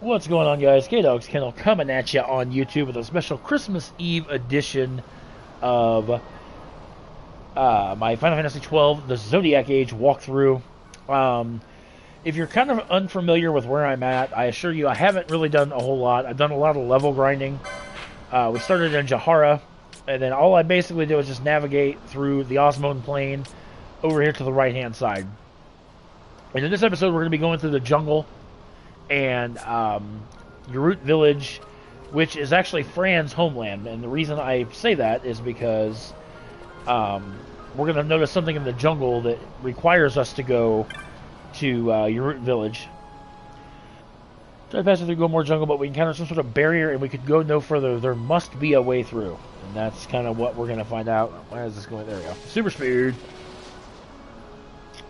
What's going on, guys? K-Dog's Kennel coming at you on YouTube with a special Christmas Eve edition of my Final Fantasy XII, the Zodiac Age walkthrough. If you're kind of unfamiliar with where I'm at, I assure you I haven't really done a whole lot. I've done a lot of level grinding. We started in Jahara, and then all I basically do is just navigate through the Osmone Plain over here to the right-hand side. And in this episode, we're going to be going through the jungle and Eruyt Village, which is actually Fran's homeland. And the reason I say that is because we're going to notice something in the jungle that requires us to go to Eruyt Village. Try to pass through Golmore Jungle, but we encounter some sort of barrier and we could go no further. There must be a way through. And that's kind of what we're going to find out. Why is this going? There we go. Super speed.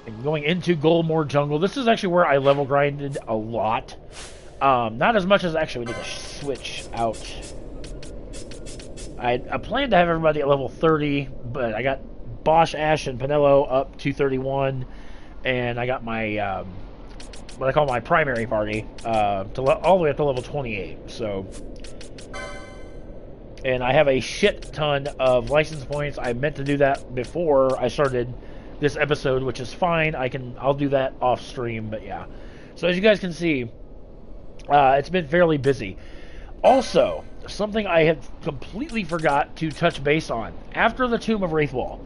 And going into Golmore Jungle. This is actually where I level grinded a lot. Not as much as actually we need to switch out. I planned to have everybody at level 30, but I got Bosch, Ash, and Pinello up to 31, and I got my what I call my primary party all the way up to level 28. So, and I have a shit ton of license points. I meant to do that before I started this episode, which is fine. I'll do that off stream, but yeah. So as you guys can see, it's been fairly busy. Also, something I had completely forgot to touch base on. After the Tomb of Wraithwall,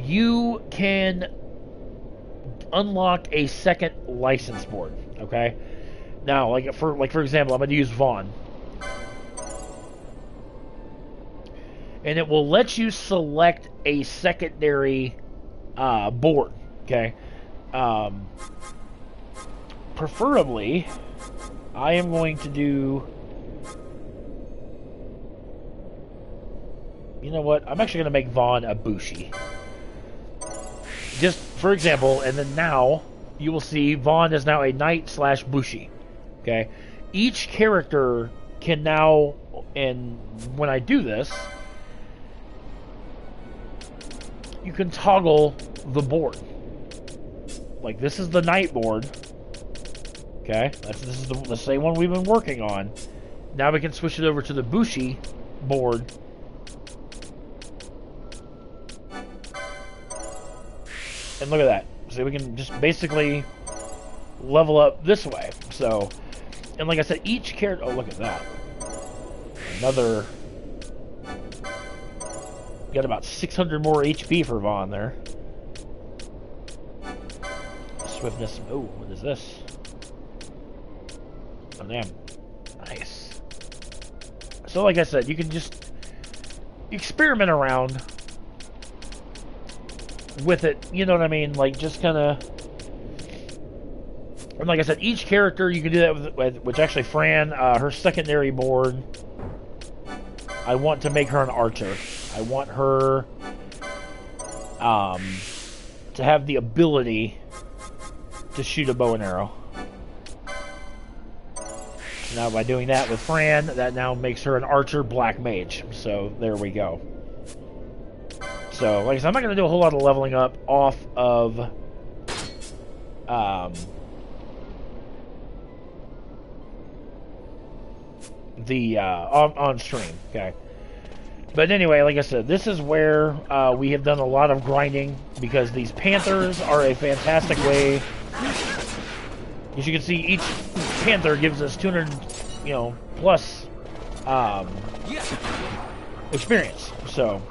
you can unlock a second license board. Okay. Now, for example, I'm going to use Vaughn. And it will let you select a secondary board, okay? Preferably, I am going to do... You know what? I'm actually going to make Vaughn a Bushi. Just for example, and then now, you will see Vaughn is now a Knight/Bushi, okay? Each character can now, and when I do this, you can toggle the board. Like, this is the Knight board. Okay, this is the same one we've been working on. Now we can switch it over to the Bushi board. And look at that. So we can just basically level up this way. So, and like I said, each character... Oh, look at that. Another... Got about 600 more HP for Vaughn there. Swiftness. Oh, what is this? Oh, damn. Nice. So, like I said, you can just experiment around with it. You know what I mean? Like, just kind of... And like I said, each character, you can do that with which actually Fran, her secondary board, I want to make her an archer. I want her to have the ability to shoot a bow and arrow. Now by doing that with Fran, that now makes her an archer black mage. So there we go. So like I said, I'm not going to do a whole lot of leveling up off of on stream, okay? But anyway, like I said, this is where we have done a lot of grinding because these panthers are a fantastic way. As you can see, each panther gives us 200, plus experience. So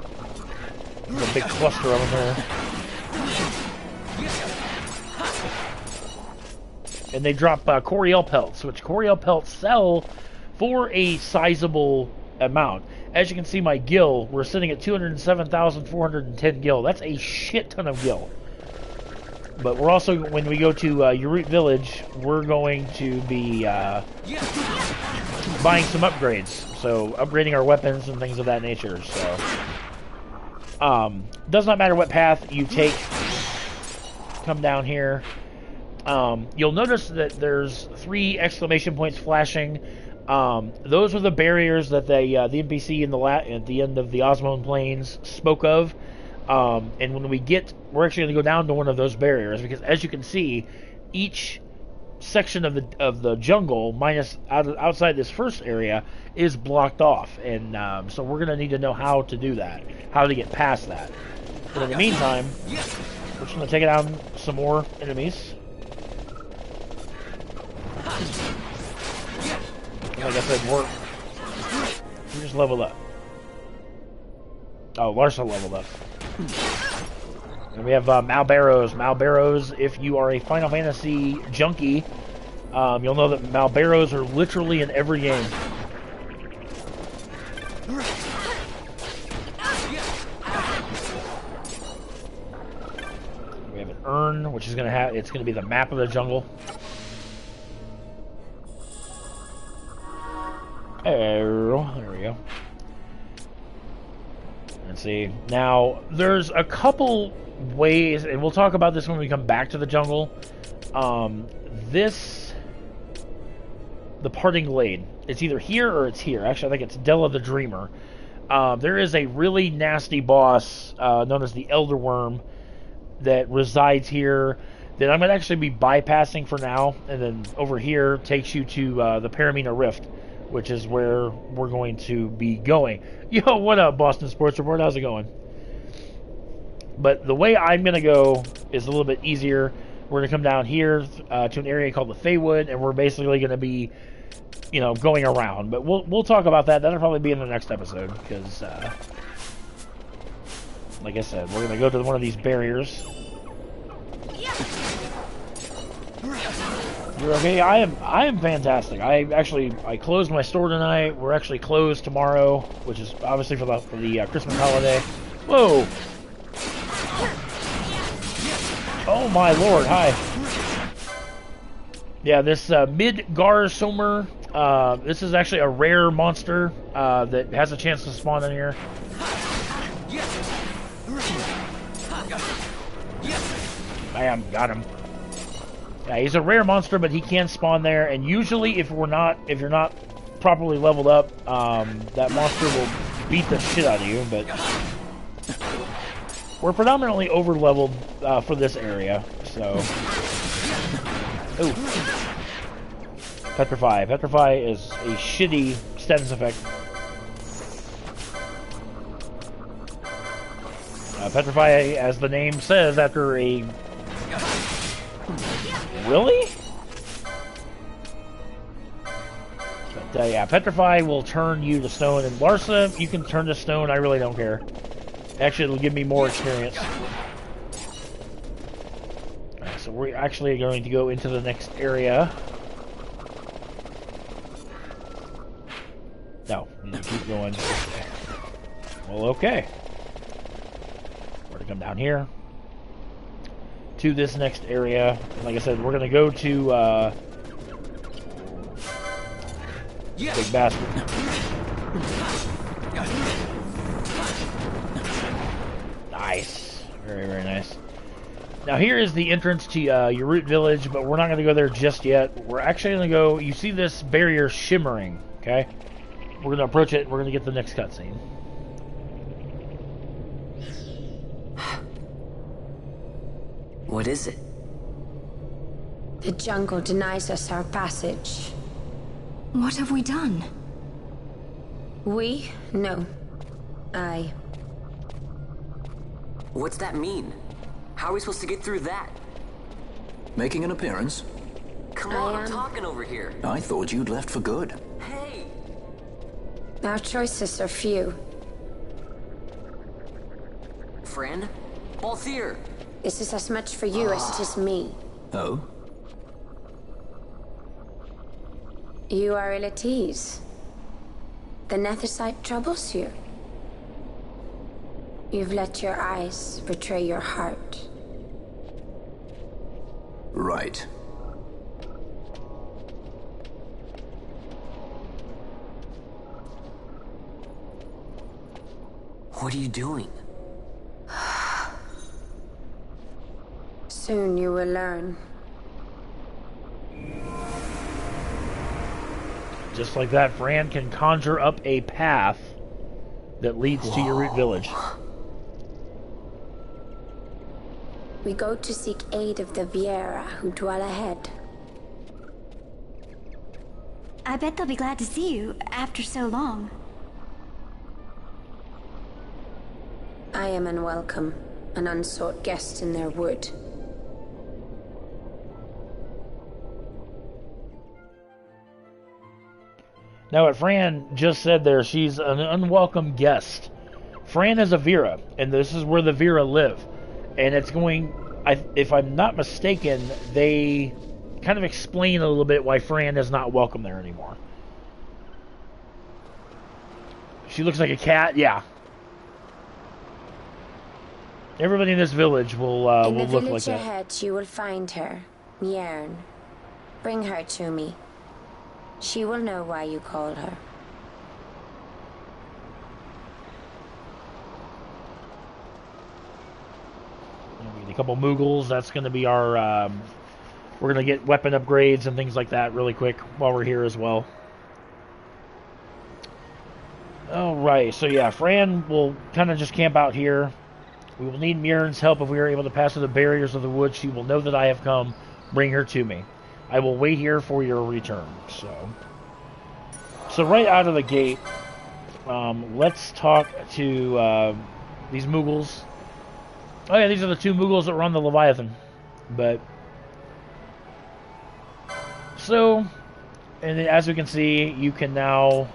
there's a big cluster of them there, and they drop Coriel pelts, which Coriel pelts sell for a sizable amount. As you can see, my gil, we're sitting at 207,410 gil. That's a shit ton of gil. But we're also, when we go to Eruyt Village, we're going to be buying some upgrades. So, upgrading our weapons and things of that nature. So, does not matter what path you take. Come down here. You'll notice that there's 3 exclamation points flashing. Those are the barriers that the NPC at the end of the Osmone Plains spoke of. And when we're actually going to go down to one of those barriers, because as you can see, each section of the jungle, minus outside this first area, is blocked off, and so we're gonna need to know how to do that, how to get past that. But in the meantime, we're just gonna take down some more enemies. Like I said, we just leveled up. Oh, Larsa leveled up. And we have Malbarrows. Malbarrows, if you are a Final Fantasy junkie, you'll know that Malbarrows are literally in every game. We have an urn, which is it's gonna be the map of the jungle. Oh, there we go. Let's see. Now, there's a couple ways, and we'll talk about this when we come back to the jungle. The Parting Glade. It's either here or it's here. Actually, I think it's Della the Dreamer. There is a really nasty boss known as the Elder Worm that resides here that I'm going to actually be bypassing for now, and then over here takes you to the Paramina Rift, which is where we're going to be going. Yo, what up, Boston Sports Report? How's it going? But the way I'm going to go is a little bit easier. We're going to come down here to an area called the Feywood, and we're basically going to be, going around. But we'll talk about that. That'll probably be in the next episode, because, like I said, we're going to go to one of these barriers. You're okay? I am fantastic. I closed my store tonight. We're actually closed tomorrow, which is obviously for the Christmas holiday. Whoa! Oh my lord! Hi. Yeah, this Midgar-Sommer. This is actually a rare monster that has a chance to spawn in here. Bam! Got him. Yeah, he's a rare monster, but he can spawn there, and usually if you're not properly leveled up, that monster will beat the shit out of you, but we're predominantly over-leveled for this area, so... Ooh. Petrify. Petrify is a shitty status effect. Petrify, as the name says, after a... Really? But, yeah, Petrify will turn you to stone, and Larsa, you can turn to stone, I really don't care. Actually, it'll give me more experience. Alright, so we're actually going to go into the next area. No, we need to keep going. Well, okay. We're going to come down here to this next area. Like I said, we're going to go to Big Bastard. Nice. Very, very nice. Now here is the entrance to Eruyt Village, but we're not going to go there just yet. We're actually going to go... You see this barrier shimmering, okay? We're going to approach it. We're going to get the next cutscene. What is it? The jungle denies us our passage. What have we done? We? No. I. What's that mean? How are we supposed to get through that? Making an appearance? Come on, I'm talking over here. I thought you'd left for good. Hey! Our choices are few. Fran? Balthier! This is as much for you as it is me. Oh? You are ill at ease. The Nethersite troubles you. You've let your eyes betray your heart. Right. What are you doing? Soon you will learn. Just like that, Fran can conjure up a path that leads to Eruyt Village. We go to seek aid of the Viera who dwell ahead. I bet they'll be glad to see you after so long. I am unwelcome, an unsought guest in their wood. Now, what Fran just said there, she's an unwelcome guest. Fran is a Vera, and this is where the Vera live. And it's going, if I'm not mistaken, they kind of explain a little bit why Fran is not welcome there anymore. She looks like a cat, yeah. Everybody in this village will look like that. In the village ahead, you will find her, Mjern. Bring her to me. She will know why you call her. A couple Moogles. That's going to be our. We're going to get weapon upgrades and things like that really quick while we're here as well. Alright, so yeah, Fran will kind of just camp out here. We will need Mjern's help if we are able to pass through the barriers of the woods. She will know that I have come. Bring her to me. I will wait here for your return. So right out of the gate, let's talk to these Moogles. Oh yeah, these are the two Moogles that run the Leviathan. But so, and then as we can see, you can now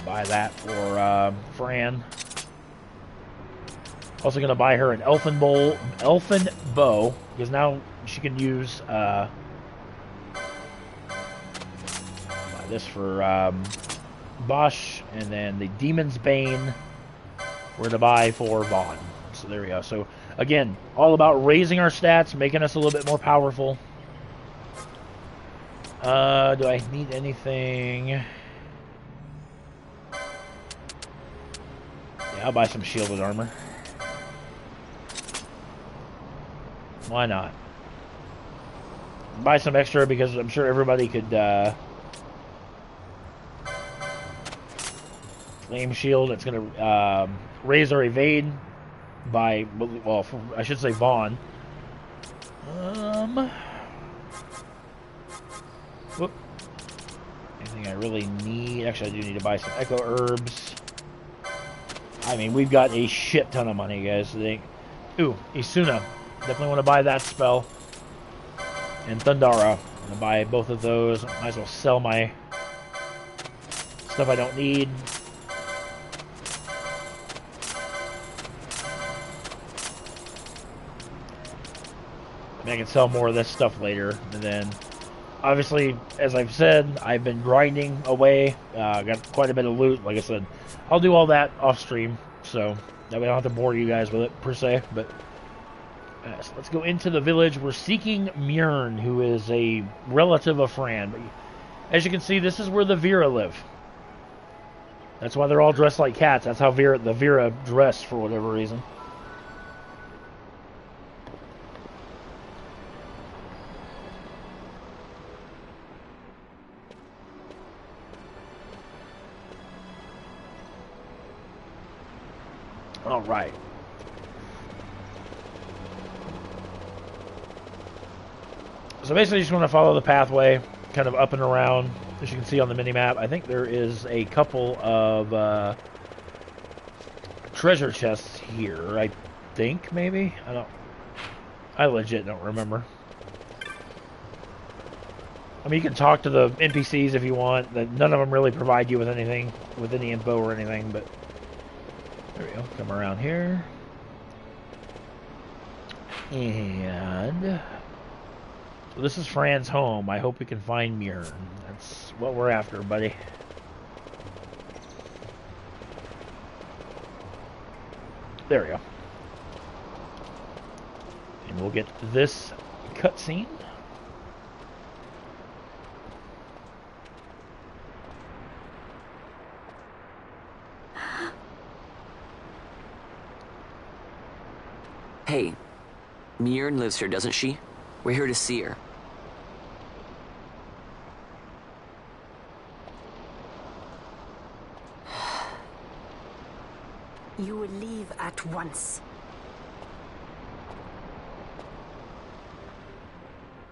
buy that for Fran. Also going to buy her an elfin bow, because now she can use buy this for Bosch, and then the Demon's Bane we're going to buy for Vaughn. So there we go. So again, all about raising our stats, making us a little bit more powerful. Do I need anything? Yeah, I'll buy some shielded armor. Why not? Buy some extra because I'm sure everybody could flame shield. It's going to raise our evade by, well, I should say Vaughn. Whoop. Anything I really need? Actually, I do need to buy some echo herbs. I mean, we've got a shit ton of money, guys. Ooh, Isuna. Definitely want to buy that spell. And Thundara. I'm going to buy both of those. Might as well sell my stuff I don't need. I mean, I can sell more of this stuff later. And then, obviously, as I've said, I've been grinding away. Got quite a bit of loot. Like I said, I'll do all that off stream. So, that way I don't have to bore you guys with it, per se. But so let's go into the village. We're seeking Mjern, who is a relative of Fran. But as you can see, this is where the Vera live. That's why they're all dressed like cats. That's how the Vera dress for whatever reason. All right. So basically, you just want to follow the pathway, kind of up and around, as you can see on the mini-map. I think there is a couple of treasure chests here, I think, maybe? I legit don't remember. I mean, you can talk to the NPCs if you want. None of them really provide you with anything, with any info or anything, but there we go. Come around here. And so this is Fran's home. I hope we can find Mjern. That's what we're after, buddy. There we go. And we'll get this cutscene. Hey, Mjern lives here, doesn't she? We're here to see her. You will leave at once.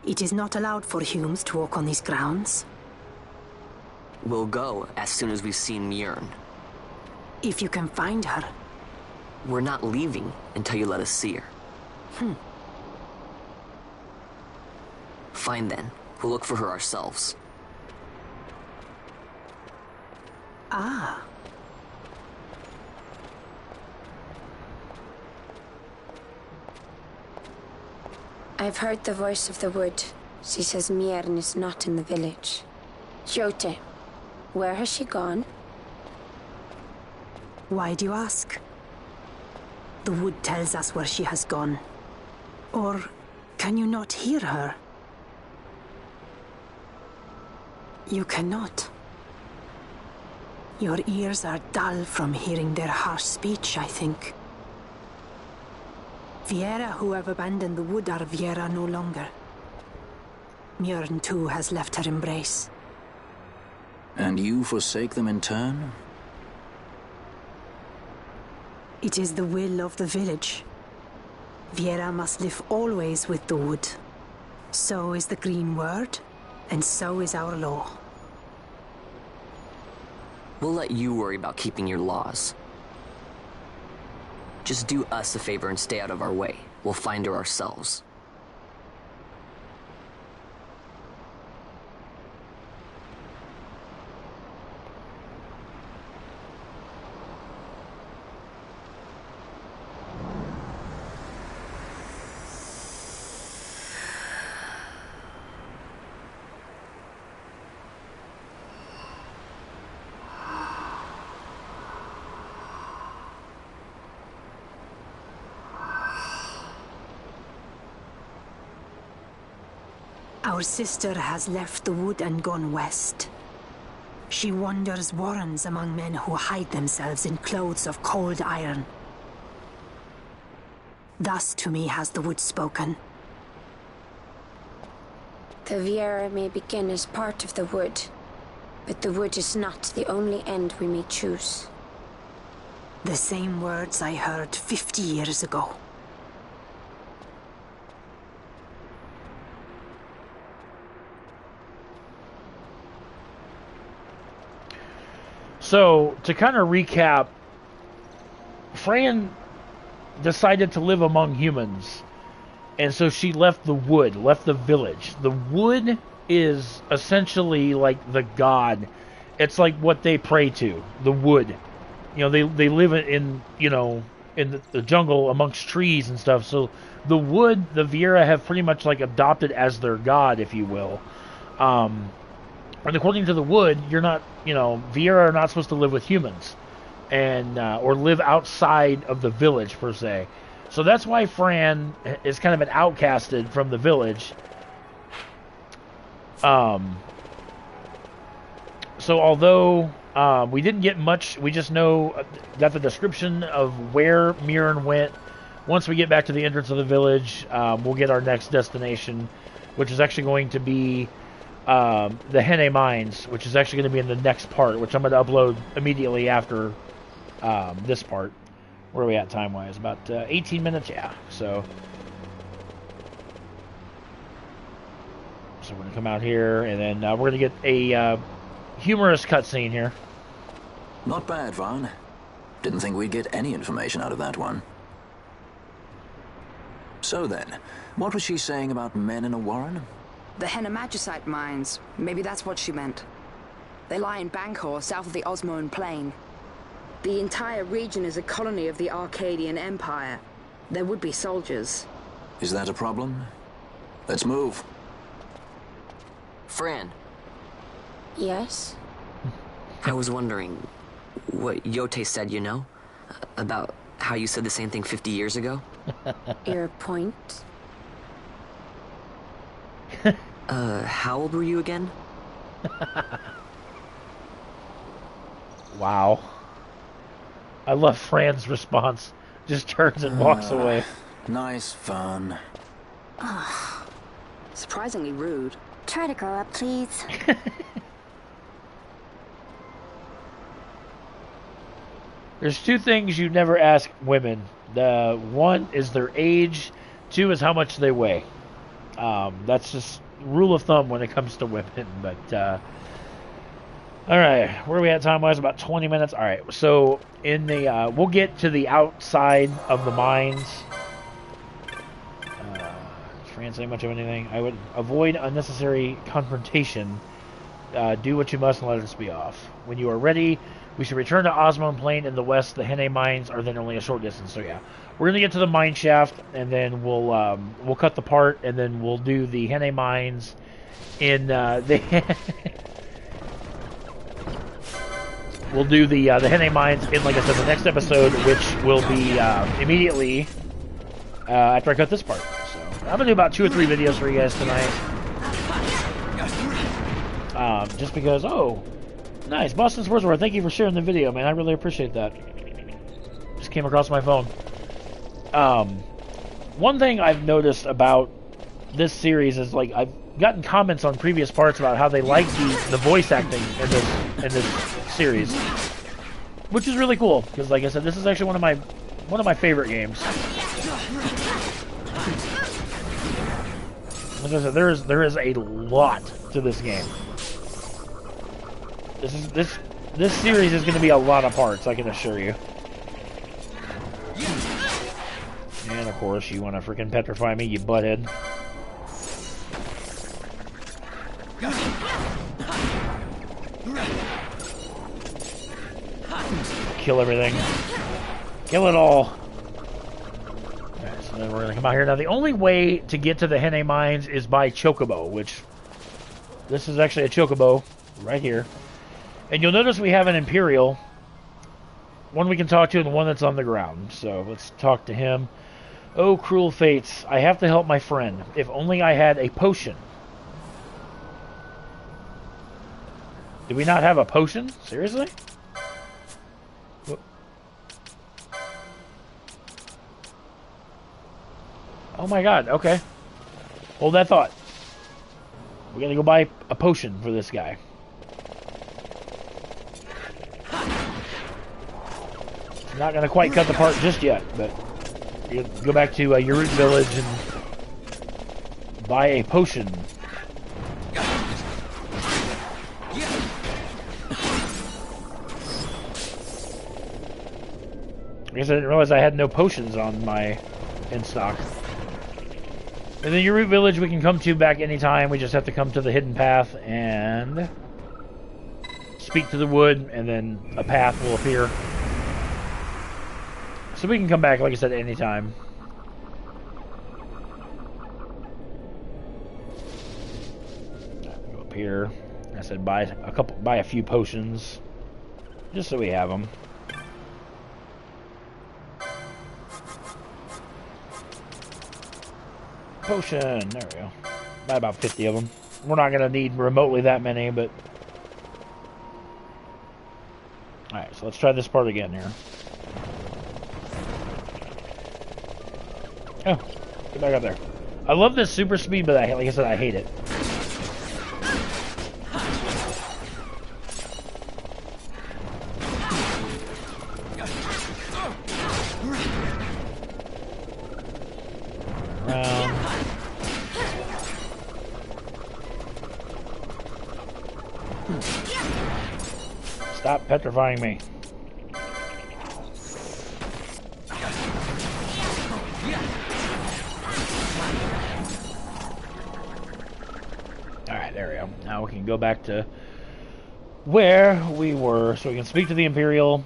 It is not allowed for humans to walk on these grounds. We'll go as soon as we've seen Mjorn. If you can find her. We're not leaving until you let us see her. Fine then. We'll look for her ourselves. Ah. I've heard the voice of the wood. She says Mjorn is not in the village. Jote, where has she gone? Why do you ask? The wood tells us where she has gone. Or can you not hear her? You cannot. Your ears are dull from hearing their harsh speech, I think. Viera who have abandoned the wood are Viera no longer. Mjorn too has left her embrace. And you forsake them in turn? It is the will of the village. Viera must live always with the wood. So is the green word, and so is our law. We'll let you worry about keeping your laws. Just do us a favor and stay out of our way. We'll find her ourselves. Our sister has left the wood and gone west. She wanders warrens among men who hide themselves in clothes of cold iron. Thus to me has the wood spoken. The Viera may begin as part of the wood, but the wood is not the only end we may choose. The same words I heard 50 years ago. So, to kind of recap, Fran decided to live among humans. And so she left the wood, left the village. The wood is essentially like the god. It's like what they pray to, the wood. You know, they live in the jungle amongst trees and stuff. So the wood, the Viera have pretty much like adopted as their god, if you will. And according to the wood, you're not, Viera are not supposed to live with humans, and or live outside of the village per se. So that's why Fran is kind of an outcasted from the village. So although we didn't get much, we just got the description of where Mjorn went. Once we get back to the entrance of the village, we'll get our next destination, which is actually going to be the Henne Mines, which is actually going to be in the next part, which I'm going to upload immediately after this part. Where are we at time-wise? About 18 minutes, yeah. So we're going to come out here, and then we're going to get a humorous cutscene here. Not bad, Fran. Didn't think we'd get any information out of that one. So then, what was she saying about men in a warren? The Henne mines. Maybe that's what she meant. They lie in Bangkor, south of the Osmoan Plain. The entire region is a colony of the Arcadian Empire. There would be soldiers. Is that a problem? Let's move. Fran. Yes? I was wondering what Yote said, about how you said the same thing 50 years ago. Your point? How old were you again? Wow. I love Fran's response. Just turns and walks away. Nice fun. Surprisingly rude. Try to grow up, please. There's two things you never ask women. One is their age. Two is how much they weigh. That's just rule of thumb when it comes to women. But alright, where are we at time-wise? About 20 minutes. Alright, so in the we'll get to the outside of the mines. Fran say much of anything? I would avoid unnecessary confrontation. Do what you must and let us be off. When you are ready, we should return to Osmond Plain in the west. The Henne mines are then only a short distance. So yeah, we're gonna get to the mine shaft, and then we'll cut the part, and then we'll do the Henne mines in the we'll do the Henne mines in, like I said, the next episode, which will be immediately after I cut this part. So I'm gonna do about 2 or 3 videos for you guys tonight. Just because, oh, nice. Boston Sportswear, thank you for sharing the video, man. I really appreciate that. Just came across my phone. One thing I've noticed about this series is, like, I've gotten comments on previous parts about how they like the voice acting in this series, which is really cool, because, like I said, this is actually one of my favorite games. Like I said, there is a lot to this game. This series is going to be a lot of parts, I can assure you. And of course, you want to freaking petrify me, you butthead. Kill everything. Kill it all. Alright, so then we're going to come out here. Now, the only way to get to the Henne mines is by Chocobo, which... This is actually a Chocobo right here. And you'll notice we have an Imperial. One we can talk to and one that's on the ground. So let's talk to him. Oh, cruel fates. I have to help my friend. If only I had a potion. Do we not have a potion? Seriously? Oh my god, okay. Hold that thought. We're gonna go buy a potion for this guy. Not going to quite cut the part just yet, but you go back to Eruyt Village and buy a potion. I guess I didn't realize I had no potions on my in stock. And then Eruyt Village we can come to back anytime. We just have to come to the hidden path and speak to the wood, and then a path will appear. So we can come back, like I said, anytime. Go up here. I said buy a few potions, just so we have them. Potion. There we go. Buy about 50 of them. We're not gonna need remotely that many, but all right. So let's try this part again here. Oh, get back up there. I love this super speed, but like I said, I hate it. Around. Stop petrifying me. Now we can go back to where we were, so we can speak to the Imperial.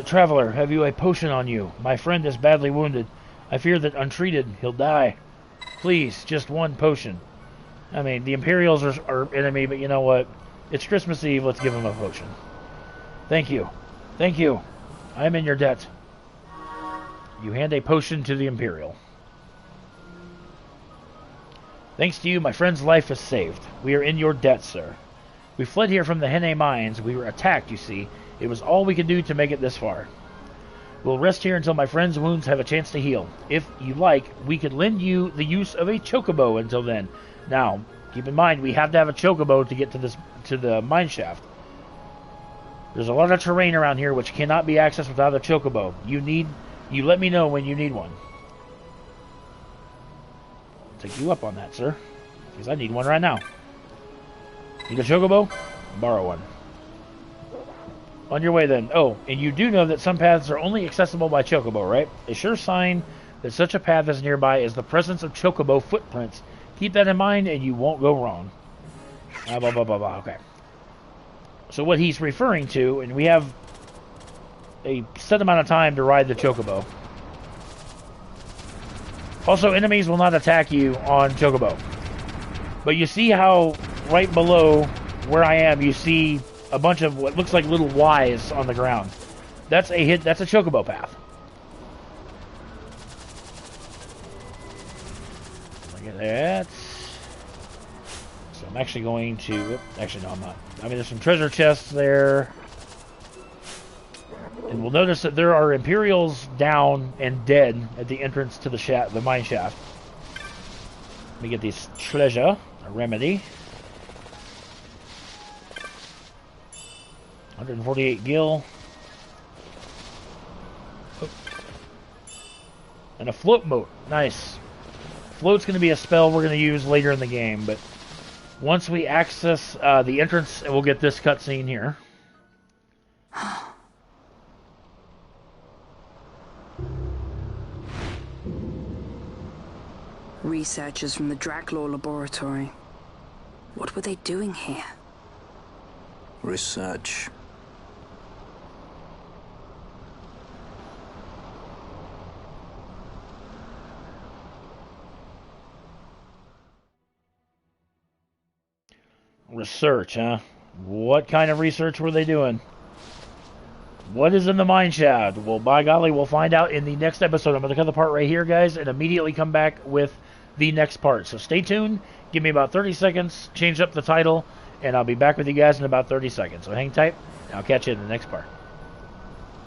Traveler, have you a potion on you? My friend is badly wounded. I fear that untreated, he'll die. Please, just one potion. I mean, the Imperials are enemy, but you know what? It's Christmas Eve, let's give him a potion. Thank you. Thank you. I am in your debt. You hand a potion to the Imperial. Thanks to you, my friend's life is saved. We are in your debt, sir. We fled here from the Henne mines. We were attacked, you see. It was all we could do to make it this far. We'll rest here until my friend's wounds have a chance to heal. If you like, we could lend you the use of a chocobo until then. Now, keep in mind, we have to have a chocobo to get to the mine shaft. There's a lot of terrain around here which cannot be accessed without a chocobo. You let me know when you need one. take you up on that, sir. Because I need one right now. Need a chocobo? Borrow one. On your way then. Oh, and you do know that some paths are only accessible by chocobo, right? A sure sign that such a path is nearby is the presence of chocobo footprints. Keep that in mind and you won't go wrong. Blah, blah, blah, blah. Okay. So what he's referring to, and we have a set amount of time to ride the chocobo. Also, enemies will not attack you on chocobo. But you see how right below where I am, you see a bunch of what looks like little Ys on the ground. That's a hit. That's a chocobo path. Look at that. So I'm actually going to... Actually, no, I'm not. I mean, there's some treasure chests there. And we'll notice that there are Imperials down and dead at the entrance to the mine shaft. Let me get this treasure. A remedy. 148 gil. Oh. And a float moat. Nice. Float's going to be a spell we're going to use later in the game, but once we access the entrance, we'll get this cutscene here. Researchers from the Draclaw laboratory. What were they doing here? Research. Research, huh? What kind of research were they doing? What is in the mine shaft? Well, by golly, we'll find out in the next episode. I'm going to cut the part right here, guys, and immediately come back with the next part. So stay tuned. Give me about 30 seconds. Change up the title, and I'll be back with you guys in about 30 seconds. So hang tight, and I'll catch you in the next part.